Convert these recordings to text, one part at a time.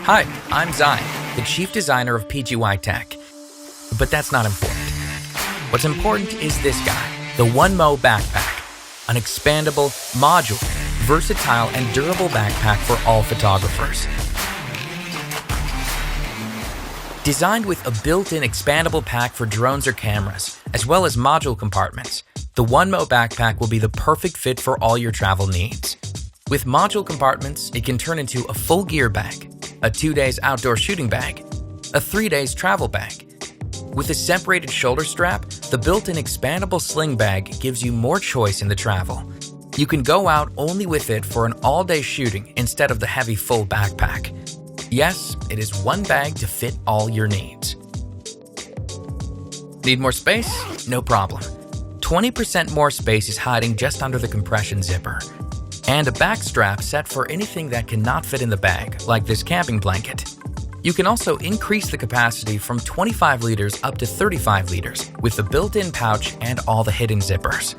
Hi, I'm Zion, the chief designer of PGYTECH. But that's not important. What's important is this guy, the OneMo Backpack, an expandable, modular, versatile, and durable backpack for all photographers. Designed with a built-in expandable pack for drones or cameras, as well as module compartments, the OneMo Backpack will be the perfect fit for all your travel needs. With module compartments, it can turn into a full gear bag, a 2-day outdoor shooting bag, a 3-day travel bag. With a separated shoulder strap, the built-in expandable sling bag gives you more choice in the travel. You can go out only with it for an all-day shooting instead of the heavy full backpack. Yes, it is one bag to fit all your needs. Need more space? No problem. 20% more space is hiding just under the compression zipper. And a back strap set for anything that cannot fit in the bag, like this camping blanket. You can also increase the capacity from 25 liters up to 35 liters with the built-in pouch and all the hidden zippers.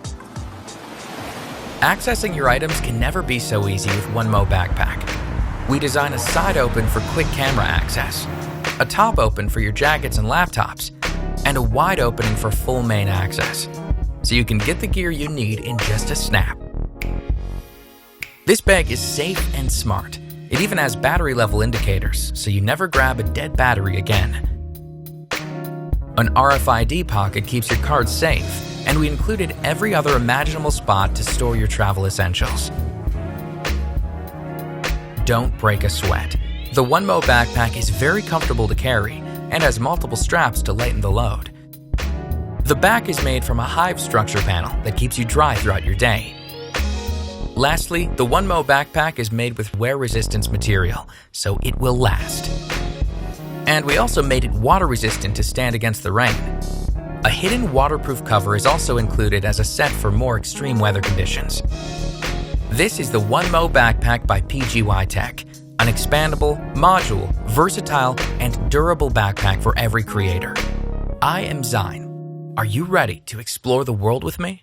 Accessing your items can never be so easy with OneMo Backpack. We design a side open for quick camera access, a top open for your jackets and laptops, and a wide opening for full main access, so you can get the gear you need in just a snap. This bag is safe and smart. It even has battery level indicators, so you never grab a dead battery again. An RFID pocket keeps your cards safe, and we included every other imaginable spot to store your travel essentials. Don't break a sweat. The OneMo Backpack is very comfortable to carry and has multiple straps to lighten the load. The back is made from a hive structure panel that keeps you dry throughout your day. Lastly, the OneMo Backpack is made with wear resistance material, so it will last. And we also made it water resistant to stand against the rain. A hidden waterproof cover is also included as a set for more extreme weather conditions. This is the OneMo Backpack by PGYTECH, an expandable, modular, versatile, and durable backpack for every creator. I am Zion. Are you ready to explore the world with me?